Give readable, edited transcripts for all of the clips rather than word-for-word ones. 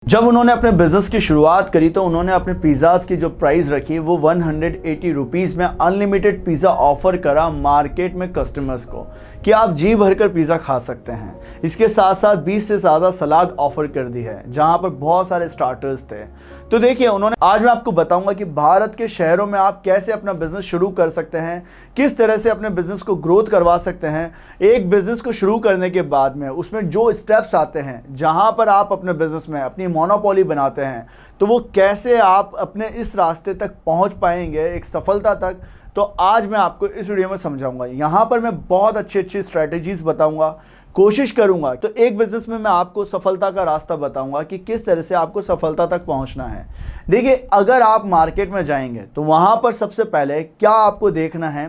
जब उन्होंने अपने बिजनेस की शुरुआत करी तो उन्होंने अपने पिज़्ज़ाज़ की जो प्राइस रखी वो 180 रुपीज़ में अनलिमिटेड पिज़्ज़ा ऑफर करा मार्केट में कस्टमर्स को कि आप जी भरकर पिज़्ज़ा खा सकते हैं। इसके साथ साथ 20 से ज़्यादा सलाद ऑफर कर दी है जहां पर बहुत सारे स्टार्टर्स थे। तो देखिए उन्होंने आज मैं आपको बताऊंगा कि भारत के शहरों में आप कैसे अपना बिजनेस शुरू कर सकते हैं, किस तरह से अपने बिजनेस को ग्रोथ करवा सकते हैं। एक बिजनेस को शुरू करने के बाद में उसमें जो स्टेप्स आते हैं जहां पर आप अपने बिजनेस में अपनी मोनोपोली बनाते हैं तो वो कैसे आप अपने इस रास्ते तक पहुंच पाएंगे एक सफलता तक, तो आज मैं आपको इस वीडियो में समझाऊंगा। यहां पर मैं बहुत अच्छी स्ट्रेटजीज बताऊंगा, कोशिश करूंगा तो एक बिजनेस में मैं आपको सफलता का रास्ता बताऊंगा कि किस तरह से आपको सफलता तक पहुंचना है। देखिए अगर आप मार्केट में जाएंगे तो वहां पर सबसे पहले क्या आपको देखना है,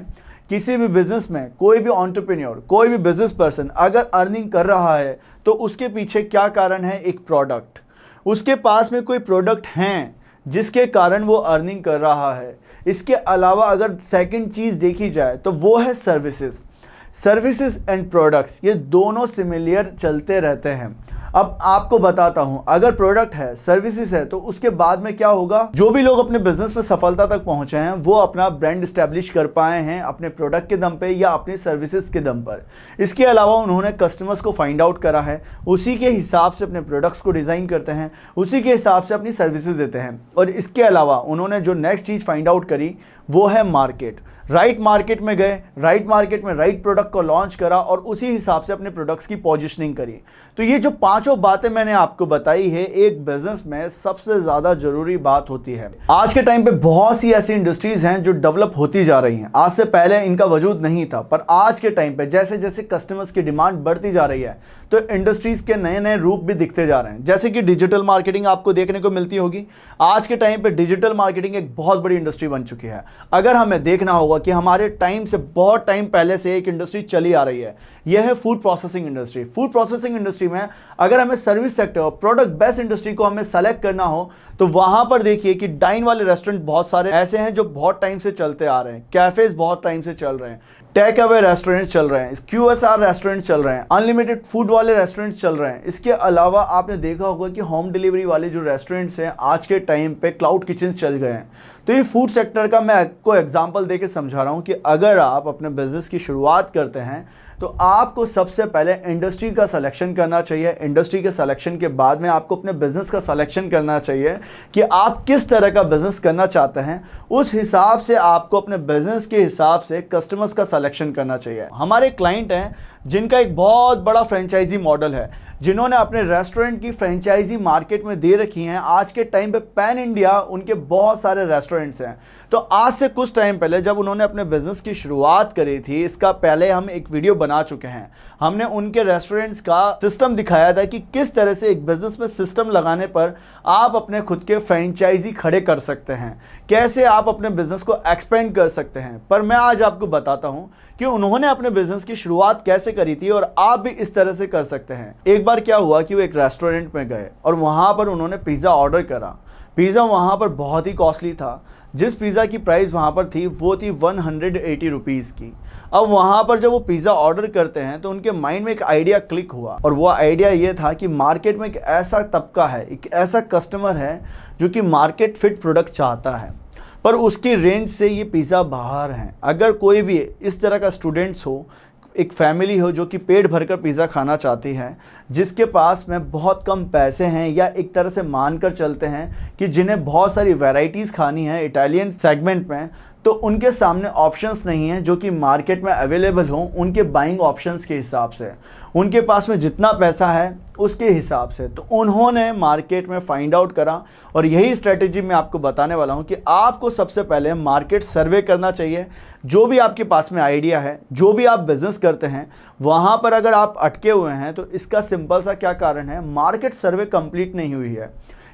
किसी भी बिजनेस में कोई भी एंटरप्रेन्योर, कोई भी बिजनेस पर्सन अगर अर्निंग कर रहा है तो उसके पीछे क्या कारण है, एक प्रोडक्ट। उसके पास में कोई प्रोडक्ट हैं जिसके कारण वो अर्निंग कर रहा है। इसके अलावा अगर सेकंड चीज़ देखी जाए तो वो है सर्विसेज एंड प्रोडक्ट्स। ये दोनों सिमिलर चलते रहते हैं। अब आपको बताता हूं, अगर प्रोडक्ट है, सर्विसेज है, तो उसके बाद में क्या होगा, जो भी लोग अपने बिजनेस में सफलता तक पहुंचे हैं वो अपना ब्रांड स्टैब्लिश कर पाए हैं अपने प्रोडक्ट के दम पे या अपनी सर्विसेज के दम पर। इसके अलावा उन्होंने कस्टमर्स को फाइंड आउट करा है, उसी के हिसाब से अपने प्रोडक्ट्स को डिज़ाइन करते हैं, उसी के हिसाब से अपनी सर्विसेज देते हैं। और इसके अलावा उन्होंने जो नेक्स्ट चीज़ फाइंड आउट करी वो है मार्केट। राइट मार्केट में गए, राइट मार्केट में राइट प्रोडक्ट को लॉन्च करा और उसी हिसाब से अपने प्रोडक्ट्स की पोजीशनिंग करी। तो ये जो पांचों बातें मैंने आपको बताई है एक बिजनेस में सबसे ज़्यादा जरूरी बात होती है। आज के टाइम पे बहुत सी ऐसी इंडस्ट्रीज हैं जो डेवलप होती जा रही हैं। आज से पहले इनका वजूद नहीं था, पर आज के टाइम पे जैसे जैसे कस्टमर्स की डिमांड बढ़ती जा रही है तो इंडस्ट्रीज के नए नए रूप भी दिखते जा रहे हैं। जैसे कि डिजिटल मार्केटिंग आपको देखने को मिलती होगी। आज के टाइम पे डिजिटल मार्केटिंग एक बहुत बड़ी इंडस्ट्री बन चुकी है। अगर हमें देखना होगा कि हमारे टाइम से बहुत टाइम पहले से एक इंडस्ट्री चली आ रही है, यह है food processing industry. Food processing industry में अगर हमें सर्विस सेक्टर और प्रोडक्ट बेस्ड इंडस्ट्री को हमें सेलेक्ट करना हो तो वहां पर देखिए कि डाइन वाले रेस्टोरेंट बहुत सारे ऐसे हैं जो बहुत टाइम से चलते आ रहे हैं, कैफेज बहुत टाइम से चल रहे हैं, टेक अवे रेस्टोरेंट चल रहे हैं, QSR रेस्टोरेंट चल रहे हैं, अनलिमिटेड फूड वाले रेस्टोरेंट्स चल रहे हैं। इसके अलावा आपने देखा होगा कि होम डिलीवरी वाले जो रेस्टोरेंट्स हैं आज के टाइम पे क्लाउड किचन चल गए हैं। तो ये फूड सेक्टर का मैं आपको एग्जांपल देके समझा रहा हूँ कि अगर आप अपने बिजनेस की शुरुआत करते हैं तो आपको सबसे पहले इंडस्ट्री का सिलेक्शन करना चाहिए। इंडस्ट्री के सिलेक्शन के बाद में आपको अपने बिजनेस का सिलेक्शन करना चाहिए कि आप किस तरह का बिजनेस करना चाहते हैं। उस हिसाब से आपको अपने बिजनेस के हिसाब से कस्टमर्स का सिलेक्शन करना चाहिए। हमारे क्लाइंट हैं जिनका एक बहुत बड़ा फ्रेंचाइजी मॉडल है, जिन्होंने अपने रेस्टोरेंट की फ्रेंचाइजी मार्केट में दे रखी हैं। आज के टाइम पे पैन इंडिया उनके बहुत सारे रेस्टोरेंट्स हैं। तो आज से कुछ टाइम पहले जब उन्होंने अपने बिजनेस की शुरुआत करी थी, इसका पहले हम एक वीडियो बना चुके हैं। हमने उनके रेस्टोरेंट्स का सिस्टम दिखाया था कि किस तरह से एक बिजनेस में सिस्टम लगाने पर आप अपने खुद के फ्रेंचाइजी खड़े कर सकते हैं, कैसे आप अपने बिजनेस को एक्सपेंड कर सकते हैं। पर मैं आज आपको बताता हूं कि उन्होंने अपने बिजनेस की शुरुआत कैसे करी थी और आप भी इस तरह से कर सकते हैं। एक बार क्या हुआ कि वो एक रेस्टोरेंट में गए और वहां पर उन्होंने पिज़्ज़ा ऑर्डर करा। पिज़्ज़ा वहाँ पर बहुत ही कॉस्टली था। जिस पिज़्ज़ा की प्राइस वहाँ पर थी वो थी 180 रुपीज़ की। अब वहाँ पर जब वो पिज़्ज़ा ऑर्डर करते हैं तो उनके माइंड में एक आइडिया क्लिक हुआ और वो आइडिया ये था कि मार्केट में एक ऐसा तबका है, एक ऐसा कस्टमर है जो कि मार्केट फिट प्रोडक्ट चाहता है, पर उसकी रेंज से ये पिज़्ज़ा बाहर है। अगर कोई भी इस तरह का स्टूडेंट्स हो, एक फैमिली हो जो कि पेट भरकर पिज़्ज़ा खाना चाहती है, जिसके पास में बहुत कम पैसे हैं, या एक तरह से मानकर चलते हैं कि जिन्हें बहुत सारी वैरायटीज़ खानी है इटालियन सेगमेंट में, तो उनके सामने ऑप्शंस नहीं हैं जो कि मार्केट में अवेलेबल हों उनके बाइंग ऑप्शंस के हिसाब से, उनके पास में जितना पैसा है उसके हिसाब से। तो उन्होंने मार्केट में फाइंड आउट करा और यही स्ट्रेटेजी मैं आपको बताने वाला हूं कि आपको सबसे पहले मार्केट सर्वे करना चाहिए। जो भी आपके पास में आइडिया है, जो भी आप बिजनेस करते हैं, वहाँ पर अगर आप अटके हुए हैं तो इसका सिंपल सा क्या कारण है, मार्केट सर्वे कंप्लीट नहीं हुई है।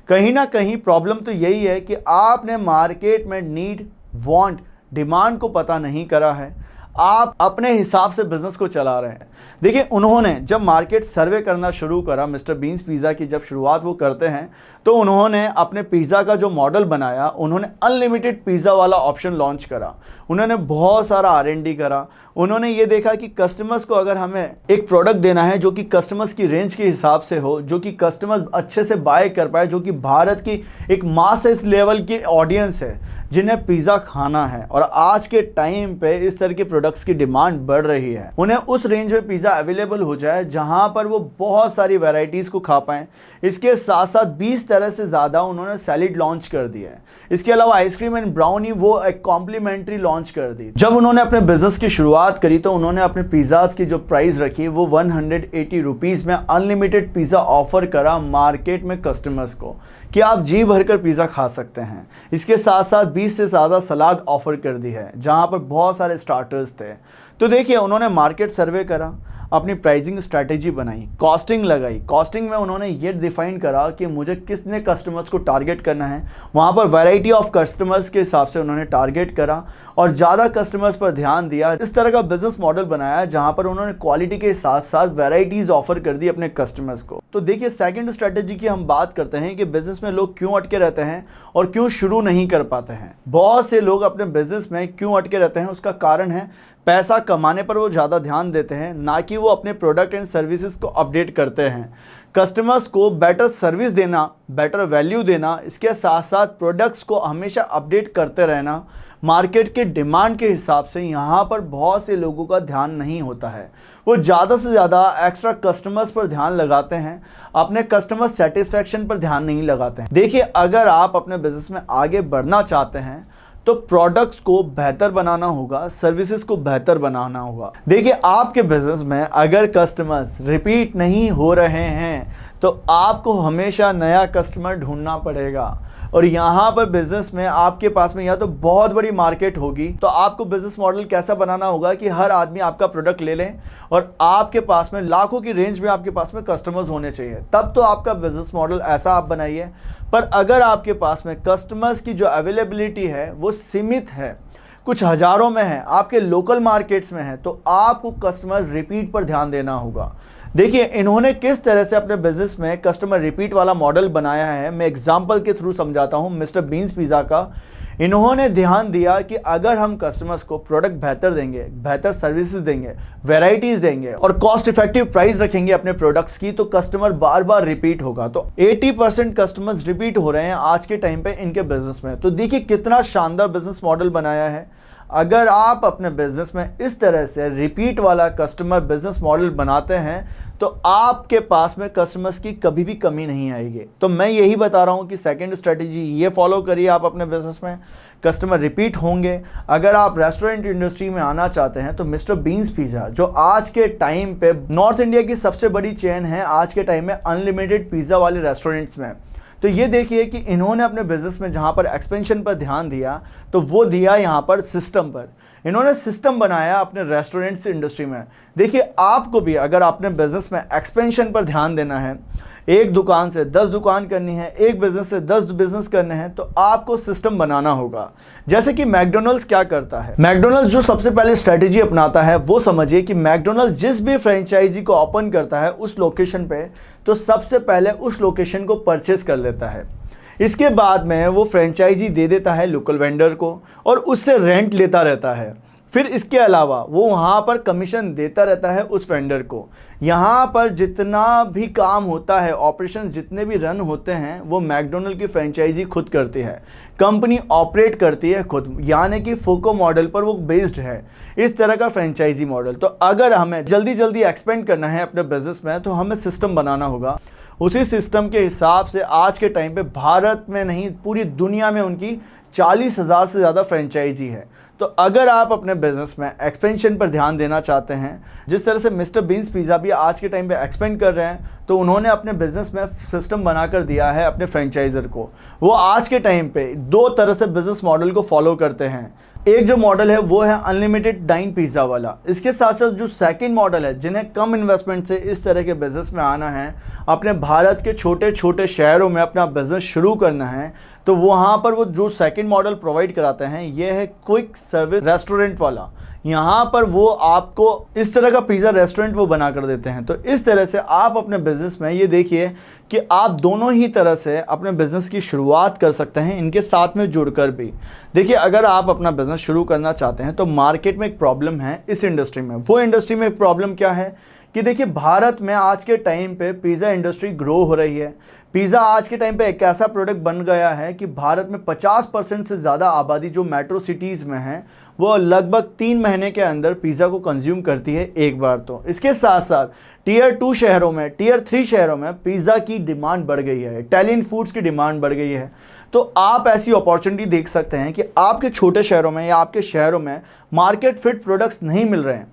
कहीं ना कहीं प्रॉब्लम तो यही है कि आपने मार्केट में नीड, वांट, डिमांड को पता नहीं करा है। आप अपने हिसाब से बिजनेस को चला रहे हैं। देखिए, उन्होंने जब मार्केट सर्वे करना शुरू करा, मिस्टर बीन्स पिज़्ज़ा की जब शुरुआत वो करते हैं, तो उन्होंने अपने पिज़्ज़ा का जो मॉडल बनाया, उन्होंने अनलिमिटेड पिज़्ज़ा वाला ऑप्शन लॉन्च करा। उन्होंने बहुत सारा R&D करा। उन्होंने ये देखा कि कस्टमर्स को अगर हमें एक प्रोडक्ट देना है जो कि कस्टमर्स की रेंज के हिसाब से हो, जो कि कस्टमर्स अच्छे से बाय कर पाए, जो कि भारत की एक मास लेवल की ऑडियंस है जिन्हें पिज़्ज़ा खाना है, और आज के टाइम पे इस तरह के प्रोडक्ट्स की डिमांड बढ़ रही है, उन्हें उस रेंज में पिज़्ज़ा अवेलेबल हो जाए जहां पर वो बहुत सारी वैरायटीज़ को खा पाएँ। इसके साथ साथ 20 तरह से ज़्यादा उन्होंने सैलेड लॉन्च कर दिया है। इसके अलावा आइसक्रीम एंड ब्राउनी वो एक कॉम्प्लीमेंट्री लॉन्च कर दी। जब उन्होंने अपने बिजनेस की शुरुआत करी तो उन्होंने अपने पिज़्ज़ाज़ की जो प्राइस रखी वो 180 रुपीज़ में अनलिमिटेड पिज़्ज़ा ऑफर करा मार्केट में कस्टमर्स को, कि आप जी भरकर पिज़्ज़ा खा सकते हैं। इसके साथ साथ 20 से ज़्यादा सलाद ऑफर कर दी है, जहां पर बहुत सारे स्टार्टर्स थे। तो देखिए, उन्होंने मार्केट सर्वे करा, अपनी प्राइसिंग स्ट्रैटेजी बनाई, कॉस्टिंग लगाई। कॉस्टिंग में उन्होंने ये डिफाइन करा कि मुझे कितने कस्टमर्स को टारगेट करना है। वहाँ पर वैरायटी ऑफ कस्टमर्स के हिसाब से उन्होंने टारगेट करा और ज़्यादा कस्टमर्स पर ध्यान दिया। इस तरह का बिजनेस मॉडल बनाया जहाँ पर उन्होंने क्वालिटी के साथ साथ वैरायटीज़ ऑफर कर दी अपने कस्टमर्स को। तो देखिए, सेकेंड स्ट्रैटेजी की हम बात करते हैं कि बिजनेस में लोग क्यों अटके रहते हैं और क्यों शुरू नहीं कर पाते हैं। बहुत से लोग अपने बिजनेस में क्यों अटके रहते हैं, उसका कारण है पैसा कमाने पर वो ज़्यादा ध्यान देते हैं, ना कि वो अपने प्रोडक्ट एंड सर्विसेज को अपडेट करते हैं। कस्टमर्स को बेटर सर्विस देना, बेटर वैल्यू देना, इसके साथ साथ प्रोडक्ट्स को हमेशा अपडेट करते रहना, मार्केट के डिमांड के हिसाब से यहाँ पर बहुत से लोगों का ध्यान नहीं होता है। वो ज़्यादा से ज़्यादा एक्स्ट्रा कस्टमर्स पर ध्यान लगाते हैं, अपने कस्टमर सेटिस्फैक्शन पर ध्यान नहीं लगाते हैं। देखिए, अगर आप अपने बिजनेस में आगे बढ़ना चाहते हैं तो प्रोडक्ट्स को बेहतर बनाना होगा, सर्विसेज को बेहतर बनाना होगा। देखिए, आपके बिजनेस में अगर कस्टमर्स रिपीट नहीं हो रहे हैं तो आपको हमेशा नया कस्टमर ढूंढना पड़ेगा। और यहाँ पर बिजनेस में आपके पास में या तो बहुत बड़ी मार्केट होगी, तो आपको बिजनेस मॉडल कैसा बनाना होगा कि हर आदमी आपका प्रोडक्ट ले लें और आपके पास में लाखों की रेंज में आपके पास में कस्टमर्स होने चाहिए। तब तो आपका बिजनेस मॉडल ऐसा आप बनाइए। पर अगर आपके पास में कस्टमर्स की जो अवेलेबिलिटी है वो सीमित है, कुछ हज़ारों में है, आपके लोकल मार्केट्स में है, तो आपको कस्टमर रिपीट पर ध्यान देना होगा। देखिए, इन्होंने किस तरह से अपने बिजनेस में कस्टमर रिपीट वाला मॉडल बनाया है, मैं एग्जांपल के थ्रू समझाता हूं। मिस्टर बीन्स पिज़्ज़ा का इन्होंने ध्यान दिया कि अगर हम कस्टमर्स को प्रोडक्ट बेहतर देंगे, बेहतर सर्विसेज देंगे, वैरायटीज़ देंगे और कॉस्ट इफेक्टिव प्राइस रखेंगे अपने प्रोडक्ट्स की, तो कस्टमर बार बार रिपीट होगा। तो 80% कस्टमर्स रिपीट हो रहे हैं आज के टाइम पे इनके बिजनेस में। तो देखिए, कितना शानदार बिजनेस मॉडल बनाया है। अगर आप अपने बिजनेस में इस तरह से रिपीट वाला कस्टमर बिजनेस मॉडल बनाते हैं तो आपके पास में कस्टमर्स की कभी भी कमी नहीं आएगी। तो मैं यही बता रहा हूं कि सेकंड स्ट्रेटजी ये फॉलो करिए, आप अपने बिजनेस में कस्टमर रिपीट होंगे। अगर आप रेस्टोरेंट इंडस्ट्री में आना चाहते हैं तो मिस्टर बीन्स पिज़्ज़ा, जो आज के टाइम पे नॉर्थ इंडिया की सबसे बड़ी चेन है आज के टाइम में अनलिमिटेड पिज़्ज़ा वाले रेस्टोरेंट्स में, तो ये देखिए कि इन्होंने अपने बिजनेस में जहाँ पर एक्सपेंशन पर ध्यान दिया तो वो दिया यहाँ पर सिस्टम पर। इन्होंने सिस्टम बनाया अपने रेस्टोरेंट्स इंडस्ट्री में। देखिए, आपको भी अगर अपने बिजनेस में एक्सपेंशन पर ध्यान देना है, एक दुकान से 10 दुकान करनी है, एक बिजनेस से 10 बिजनेस करने हैं, तो आपको सिस्टम बनाना होगा। जैसे कि मैकडोनल्ड्स क्या करता है, मैकडोनल्ड्स जो सबसे पहले स्ट्रेटेजी अपनाता है वो समझिए कि मैकडोनल्ड्स जिस भी फ्रेंचाइजी को ओपन करता है उस लोकेशन पे, तो सबसे पहले उस लोकेशन को परचेस कर लेता है। इसके बाद में वो फ्रेंचाइजी दे देता है लोकल वेंडर को और उससे रेंट लेता रहता है। फिर इसके अलावा वो वहाँ पर कमीशन देता रहता है उस वेंडर को। यहाँ पर जितना भी काम होता है, ऑपरेशन जितने भी रन होते हैं, वो मैकडोनल्ड की फ्रेंचाइजी खुद करती है, कंपनी ऑपरेट करती है खुद, यानी कि फोको मॉडल पर वो बेस्ड है, इस तरह का फ्रेंचाइजी मॉडल। तो अगर हमें जल्दी जल्दी एक्सपेंड करना है अपने बिजनेस में तो हमें सिस्टम बनाना होगा। उसी सिस्टम के हिसाब से आज के टाइम पे भारत में नहीं पूरी दुनिया में उनकी 40,000 से ज़्यादा फ्रेंचाइजी है। तो अगर आप अपने बिजनेस में एक्सपेंशन पर ध्यान देना चाहते हैं, जिस तरह से मिस्टर बीन्स पिज़्ज़ा भी आज के टाइम पे एक्सपेंड कर रहे हैं, तो उन्होंने अपने बिजनेस में सिस्टम बनाकर दिया है अपने फ्रेंचाइजर को। वो आज के टाइम पे 2 तरह से बिजनेस मॉडल को फॉलो करते हैं। एक जो मॉडल है वो है अनलिमिटेड डाइन पिज़्ज़ा वाला। इसके साथ साथ जो सेकंड मॉडल है, जिन्हें कम इन्वेस्टमेंट से इस तरह के बिजनेस में आना है, अपने भारत के छोटे छोटे शहरों में अपना बिजनेस शुरू करना है, तो वहाँ पर वो जो सेकंड मॉडल प्रोवाइड कराते हैं ये है क्विक सर्विस रेस्टोरेंट वाला। यहाँ पर वो आपको इस तरह का पिज़्ज़ा रेस्टोरेंट वो बना कर देते हैं। तो इस तरह से आप अपने बिज़नेस में ये देखिए कि आप दोनों ही तरह से अपने बिज़नेस की शुरुआत कर सकते हैं, इनके साथ में जुड़कर भी। देखिए, अगर आप अपना बिज़नेस शुरू करना चाहते हैं तो मार्केट में एक प्रॉब्लम है इस इंडस्ट्री में। वो इंडस्ट्री में एक प्रॉब्लम क्या है कि देखिए, भारत में आज के टाइम पे पिज़्ज़ा इंडस्ट्री ग्रो हो रही है। पिज़्ज़ा आज के टाइम पे एक ऐसा प्रोडक्ट बन गया है कि भारत में 50% से ज़्यादा आबादी जो मेट्रो सिटीज़ में है वो लगभग 3 महीने के अंदर पिज़्ज़ा को कंज्यूम करती है एक बार। तो इसके साथ साथ टियर 2 शहरों में, टियर 3 शहरों में पिज़्ज़ा की डिमांड बढ़ गई है, इटालियन फूड्स की डिमांड बढ़ गई है। तो आप ऐसी अपॉर्चुनिटी देख सकते हैं कि आपके छोटे शहरों में या आपके शहरों में मार्केट फिट प्रोडक्ट्स नहीं मिल रहे हैं।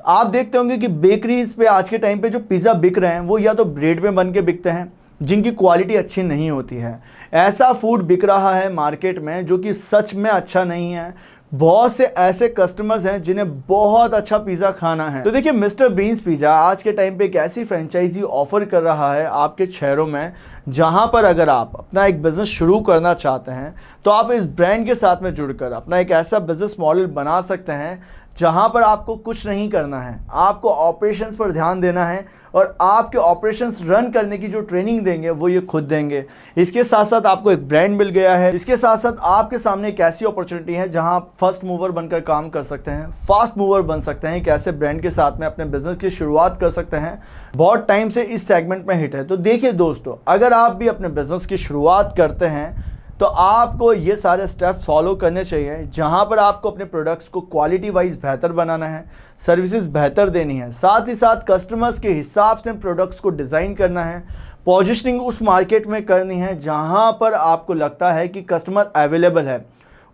आप देखते होंगे कि बेकरीज पे आज के टाइम पे जो पिज़्ज़ा बिक रहे हैं वो या तो ब्रेड में बन के बिकते हैं जिनकी क्वालिटी अच्छी नहीं होती है। ऐसा फूड बिक रहा है मार्केट में जो कि सच में अच्छा नहीं है। बहुत से ऐसे कस्टमर्स हैं जिन्हें बहुत अच्छा पिज़्ज़ा खाना है। तो देखिए, मिस्टर बीन्स पिज़्ज़ा आज के टाइम पे एक ऐसी फ्रेंचाइजी ऑफर कर रहा है आपके शहरों में, जहां पर अगर आप अपना एक बिज़नेस शुरू करना चाहते हैं तो आप इस ब्रांड के साथ में जुड़कर अपना एक ऐसा बिज़नेस मॉडल बना सकते हैं जहां पर आपको कुछ नहीं करना है, आपको ऑपरेशंस पर ध्यान देना है और आपके ऑपरेशंस रन करने की जो ट्रेनिंग देंगे वो ये खुद देंगे। इसके साथ साथ आपको एक ब्रांड मिल गया है। इसके साथ साथ आपके सामने एक ऐसी अपॉर्चुनिटी है जहां आप फर्स्ट मूवर बनकर काम कर सकते हैं, फास्ट मूवर बन सकते हैं, एक ऐसे ब्रांड के साथ में अपने बिजनेस की शुरुआत कर सकते हैं। बहुत टाइम से इस सेगमेंट में हिट है। तो देखिए दोस्तों, अगर आप भी अपने बिजनेस की शुरुआत करते हैं तो आपको ये सारे स्टेप्स फॉलो करने चाहिए, जहां पर आपको अपने प्रोडक्ट्स को क्वालिटी वाइज बेहतर बनाना है, सर्विसेज बेहतर देनी है, साथ ही साथ कस्टमर्स के हिसाब से प्रोडक्ट्स को डिज़ाइन करना है, पोजीशनिंग उस मार्केट में करनी है जहां पर आपको लगता है कि कस्टमर अवेलेबल है।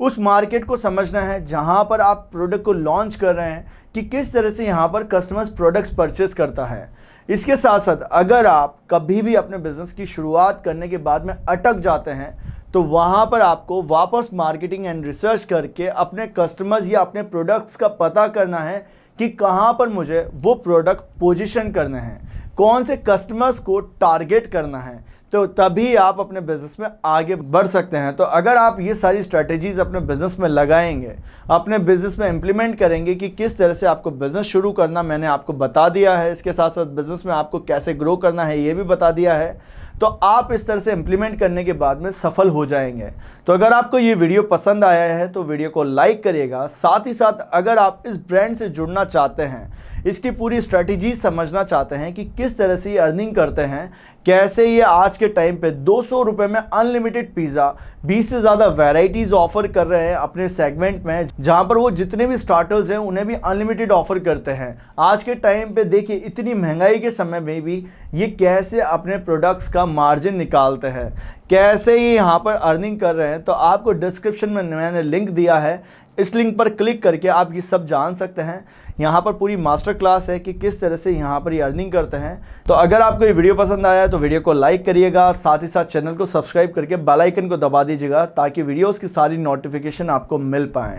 उस मार्केट को समझना है जहां पर आप प्रोडक्ट को लॉन्च कर रहे हैं कि किस तरह से यहाँ पर कस्टमर्स प्रोडक्ट्स परचेज करता है। इसके साथ साथ अगर आप कभी भी अपने बिजनेस की शुरुआत करने के बाद में अटक जाते हैं तो वहाँ पर आपको वापस मार्केटिंग एंड रिसर्च करके अपने कस्टमर्स या अपने प्रोडक्ट्स का पता करना है कि कहाँ पर मुझे वो प्रोडक्ट पोजीशन करने हैं, कौन से कस्टमर्स को टारगेट करना है, तो तभी आप अपने बिज़नेस में आगे बढ़ सकते हैं। तो अगर आप ये सारी स्ट्रैटेजीज़ अपने बिज़नेस में लगाएंगे, अपने बिज़नेस में इम्प्लीमेंट करेंगे कि किस तरह से आपको बिज़नेस शुरू करना मैंने आपको बता दिया है, इसके साथ साथ बिज़नेस में आपको कैसे ग्रो करना है ये भी बता दिया है, तो आप इस तरह से इम्प्लीमेंट करने के बाद में सफल हो जाएंगे। तो अगर आपको ये वीडियो पसंद आया है तो वीडियो को लाइक करिएगा। साथ ही साथ अगर आप इस ब्रांड से जुड़ना चाहते हैं, इसकी पूरी स्ट्रैटेजी समझना चाहते हैं कि किस तरह से ये अर्निंग करते हैं, कैसे ये आज के टाइम पे 200 रुपये में अनलिमिटेड पिज़्ज़ा 20 से ज़्यादा वैरायटीज़ ऑफर कर रहे हैं अपने सेगमेंट में, जहां पर वो जितने भी स्टार्टर्स हैं उन्हें भी अनलिमिटेड ऑफर करते हैं। आज के टाइम पे देखिए, इतनी महंगाई के समय में भी ये कैसे अपने प्रोडक्ट्स का मार्जिन निकालते हैं, कैसे ये यहाँ पर अर्निंग कर रहे हैं। तो आपको डिस्क्रिप्शन में मैंने लिंक दिया है, इस लिंक पर क्लिक करके आप ये सब जान सकते हैं। यहाँ पर पूरी मास्टर क्लास है कि किस तरह से यहाँ पर ये अर्निंग करते हैं। तो अगर आपको ये वीडियो पसंद आया है तो वीडियो को लाइक करिएगा, साथ ही साथ चैनल को सब्सक्राइब करके बेल आइकन को दबा दीजिएगा ताकि वीडियोस की सारी नोटिफिकेशन आपको मिल पाएँ।